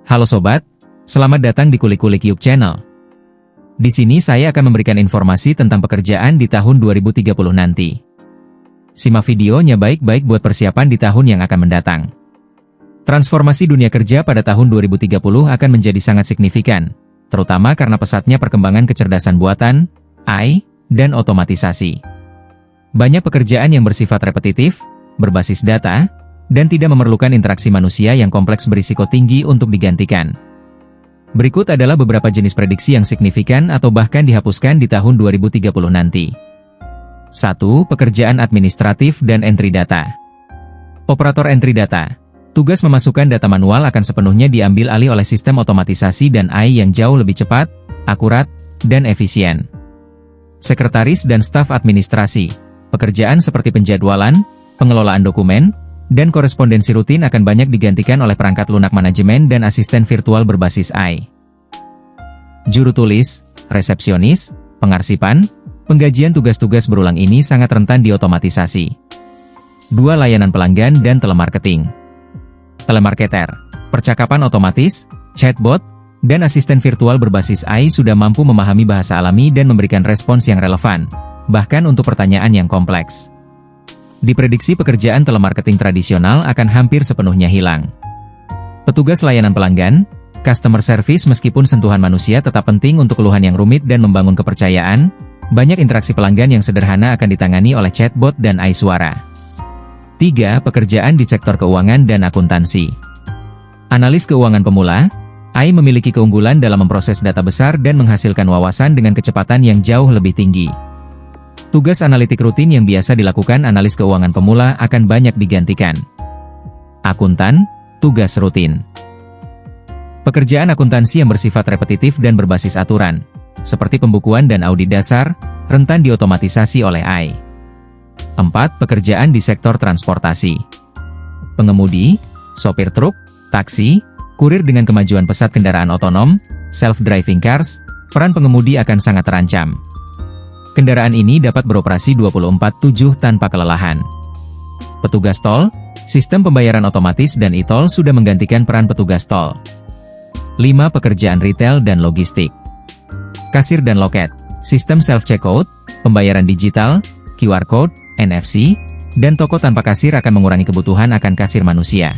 Halo sobat, selamat datang di Kulik-Kulik Yuk Channel. Di sini saya akan memberikan informasi tentang pekerjaan di tahun 2030 nanti. Simak videonya baik-baik buat persiapan di tahun yang akan mendatang. Transformasi dunia kerja pada tahun 2030 akan menjadi sangat signifikan, terutama karena pesatnya perkembangan kecerdasan buatan, AI, dan otomatisasi. Banyak pekerjaan yang bersifat repetitif, berbasis data, dan tidak memerlukan interaksi manusia yang kompleks berisiko tinggi untuk digantikan. Berikut adalah beberapa jenis prediksi yang signifikan atau bahkan dihapuskan di tahun 2030 nanti. 1. Pekerjaan administratif dan entry data. Operator entry data. Tugas memasukkan data manual akan sepenuhnya diambil alih oleh sistem otomatisasi dan AI yang jauh lebih cepat, akurat, dan efisien. Sekretaris dan staf administrasi. Pekerjaan seperti penjadwalan, pengelolaan dokumen, dan korespondensi rutin akan banyak digantikan oleh perangkat lunak manajemen dan asisten virtual berbasis AI. Juru tulis, resepsionis, pengarsipan, penggajian tugas-tugas berulang ini sangat rentan diotomatisasi. 2. Layanan pelanggan dan telemarketing. Telemarketer, percakapan otomatis, chatbot, dan asisten virtual berbasis AI sudah mampu memahami bahasa alami dan memberikan respons yang relevan, bahkan untuk pertanyaan yang kompleks. Diprediksi pekerjaan telemarketing tradisional akan hampir sepenuhnya hilang. Petugas layanan pelanggan, customer service meskipun sentuhan manusia tetap penting untuk keluhan yang rumit dan membangun kepercayaan, banyak interaksi pelanggan yang sederhana akan ditangani oleh chatbot dan AI suara. 3. Pekerjaan di sektor keuangan dan akuntansi. Analis keuangan pemula, AI memiliki keunggulan dalam memproses data besar dan menghasilkan wawasan dengan kecepatan yang jauh lebih tinggi. Tugas analitik rutin yang biasa dilakukan analis keuangan pemula akan banyak digantikan. Akuntan, tugas rutin. Pekerjaan akuntansi yang bersifat repetitif dan berbasis aturan, seperti pembukuan dan audit dasar, rentan diotomatisasi oleh AI. 4. Pekerjaan di sektor transportasi. Pengemudi, sopir truk, taksi, kurir dengan kemajuan pesat kendaraan otonom, self-driving cars, peran pengemudi akan sangat terancam. Kendaraan ini dapat beroperasi 24/7 tanpa kelelahan. Petugas tol, sistem pembayaran otomatis dan e-tol sudah menggantikan peran petugas tol. 5. Pekerjaan retail dan logistik. Kasir dan loket, sistem self-checkout, pembayaran digital, QR code, NFC, dan toko tanpa kasir akan mengurangi kebutuhan akan kasir manusia.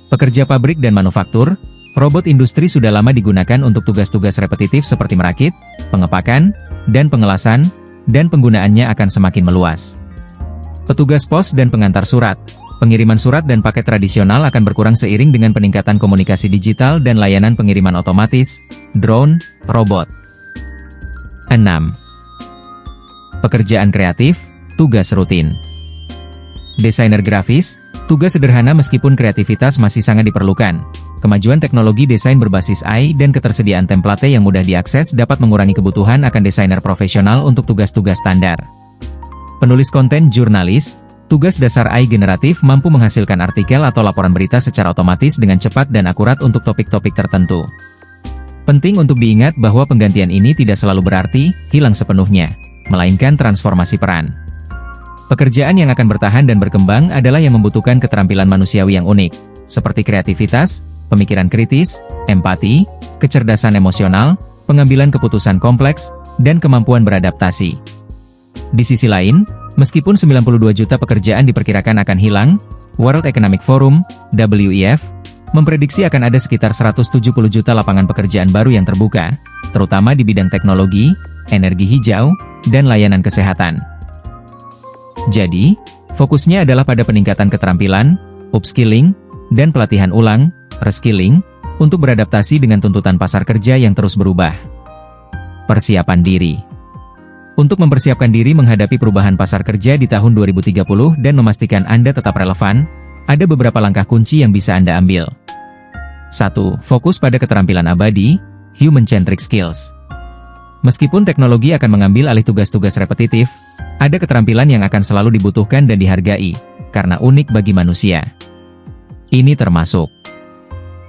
Pekerja pabrik dan manufaktur, robot industri sudah lama digunakan untuk tugas-tugas repetitif seperti merakit, pengepakan, dan pengelasan, dan penggunaannya akan semakin meluas. Petugas pos dan pengantar surat, pengiriman surat dan paket tradisional akan berkurang seiring dengan peningkatan komunikasi digital dan layanan pengiriman otomatis, drone, robot. 6. Pekerjaan kreatif, tugas rutin. Desainer grafis, tugas sederhana meskipun kreativitas masih sangat diperlukan. Kemajuan teknologi desain berbasis AI dan ketersediaan template yang mudah diakses dapat mengurangi kebutuhan akan desainer profesional untuk tugas-tugas standar. Penulis konten jurnalis, tugas dasar AI generatif mampu menghasilkan artikel atau laporan berita secara otomatis dengan cepat dan akurat untuk topik-topik tertentu. Penting untuk diingat bahwa penggantian ini tidak selalu berarti hilang sepenuhnya, melainkan transformasi peran. Pekerjaan yang akan bertahan dan berkembang adalah yang membutuhkan keterampilan manusiawi yang unik, seperti kreativitas, pemikiran kritis, empati, kecerdasan emosional, pengambilan keputusan kompleks, dan kemampuan beradaptasi. Di sisi lain, meskipun 92 juta pekerjaan diperkirakan akan hilang, World Economic Forum, WEF, memprediksi akan ada sekitar 170 juta lapangan pekerjaan baru yang terbuka, terutama di bidang teknologi, energi hijau, dan layanan kesehatan. Jadi, fokusnya adalah pada peningkatan keterampilan, upskilling, dan pelatihan ulang, reskilling, untuk beradaptasi dengan tuntutan pasar kerja yang terus berubah. Persiapan diri. Untuk mempersiapkan diri menghadapi perubahan pasar kerja di tahun 2030 dan memastikan Anda tetap relevan, ada beberapa langkah kunci yang bisa Anda ambil. 1. Fokus pada keterampilan abadi, human-centric skills. Meskipun teknologi akan mengambil alih tugas-tugas repetitif, ada keterampilan yang akan selalu dibutuhkan dan dihargai, karena unik bagi manusia. Ini termasuk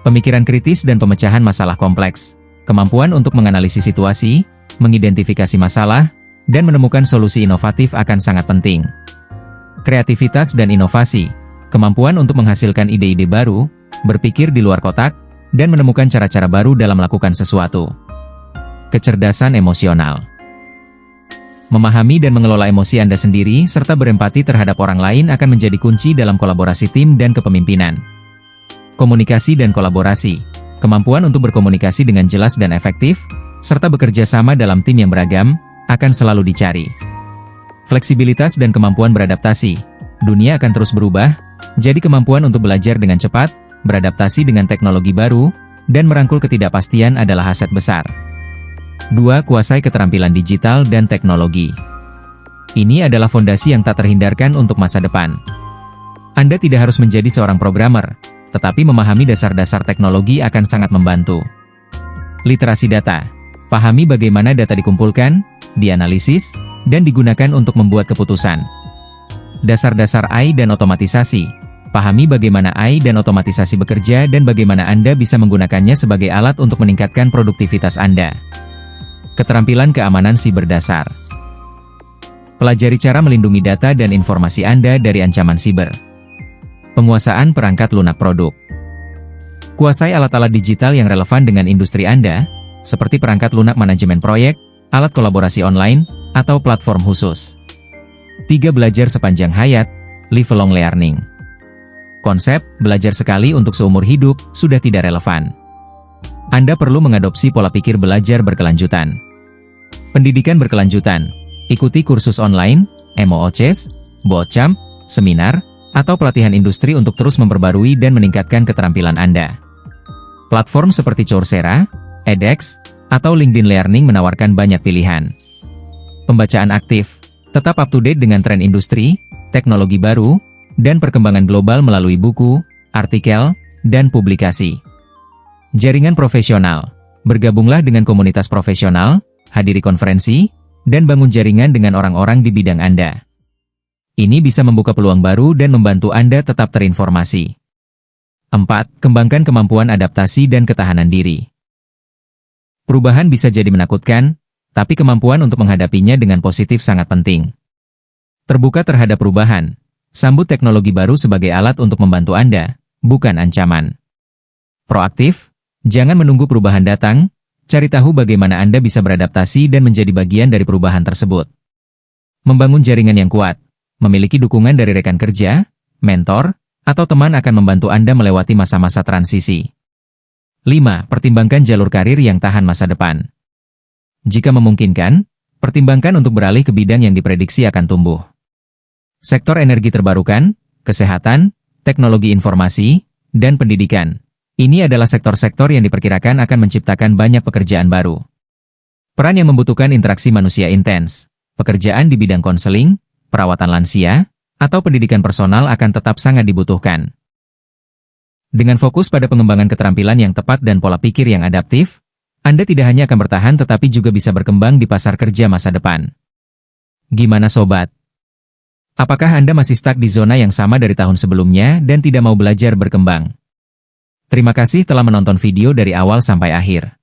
pemikiran kritis dan pemecahan masalah kompleks, kemampuan untuk menganalisis situasi, mengidentifikasi masalah, dan menemukan solusi inovatif akan sangat penting. Kreativitas dan inovasi, kemampuan untuk menghasilkan ide-ide baru, berpikir di luar kotak, dan menemukan cara-cara baru dalam melakukan sesuatu. Kecerdasan emosional. Memahami dan mengelola emosi Anda sendiri serta berempati terhadap orang lain akan menjadi kunci dalam kolaborasi tim dan kepemimpinan. Komunikasi dan kolaborasi. Kemampuan untuk berkomunikasi dengan jelas dan efektif, serta bekerja sama dalam tim yang beragam, akan selalu dicari. Fleksibilitas dan kemampuan beradaptasi. Dunia akan terus berubah, jadi kemampuan untuk belajar dengan cepat, beradaptasi dengan teknologi baru, dan merangkul ketidakpastian adalah aset besar. 2. Kuasai keterampilan digital dan teknologi. Ini adalah fondasi yang tak terhindarkan untuk masa depan. Anda tidak harus menjadi seorang programmer, tetapi memahami dasar-dasar teknologi akan sangat membantu. Literasi data. Pahami bagaimana data dikumpulkan, dianalisis, dan digunakan untuk membuat keputusan. Dasar-dasar AI dan otomatisasi. Pahami bagaimana AI dan otomatisasi bekerja dan bagaimana Anda bisa menggunakannya sebagai alat untuk meningkatkan produktivitas Anda. Keterampilan keamanan siber dasar. Pelajari cara melindungi data dan informasi Anda dari ancaman siber. Penguasaan perangkat lunak produk. Kuasai alat-alat digital yang relevan dengan industri Anda, seperti perangkat lunak manajemen proyek, alat kolaborasi online, atau platform khusus. 3. Belajar sepanjang hayat, lifelong learning. Konsep, belajar sekali untuk seumur hidup, sudah tidak relevan. Anda perlu mengadopsi pola pikir belajar berkelanjutan. Pendidikan berkelanjutan. Ikuti kursus online, MOOCs, bootcamp, seminar, atau pelatihan industri untuk terus memperbarui dan meningkatkan keterampilan Anda. Platform seperti Coursera, edX, atau LinkedIn Learning menawarkan banyak pilihan. Pembacaan aktif. Tetap up-to-date dengan tren industri, teknologi baru, dan perkembangan global melalui buku, artikel, dan publikasi. Jaringan profesional. Bergabunglah dengan komunitas profesional, hadiri konferensi, dan bangun jaringan dengan orang-orang di bidang Anda. Ini bisa membuka peluang baru dan membantu Anda tetap terinformasi. 4. Kembangkan kemampuan adaptasi dan ketahanan diri. Perubahan bisa jadi menakutkan, tapi kemampuan untuk menghadapinya dengan positif sangat penting. Terbuka terhadap perubahan. Sambut teknologi baru sebagai alat untuk membantu Anda, bukan ancaman. Proaktif. Jangan menunggu perubahan datang, cari tahu bagaimana Anda bisa beradaptasi dan menjadi bagian dari perubahan tersebut. Membangun jaringan yang kuat. Memiliki dukungan dari rekan kerja, mentor, atau teman akan membantu Anda melewati masa-masa transisi. 5. Pertimbangkan jalur karir yang tahan masa depan. Jika memungkinkan, pertimbangkan untuk beralih ke bidang yang diprediksi akan tumbuh. Sektor energi terbarukan, kesehatan, teknologi informasi, dan pendidikan. Ini adalah sektor-sektor yang diperkirakan akan menciptakan banyak pekerjaan baru. Peran yang membutuhkan interaksi manusia intens, pekerjaan di bidang konseling, perawatan lansia, atau pendidikan personal akan tetap sangat dibutuhkan. Dengan fokus pada pengembangan keterampilan yang tepat dan pola pikir yang adaptif, Anda tidak hanya akan bertahan tetapi juga bisa berkembang di pasar kerja masa depan. Gimana sobat? Apakah Anda masih stuck di zona yang sama dari tahun sebelumnya dan tidak mau belajar berkembang? Terima kasih telah menonton video dari awal sampai akhir.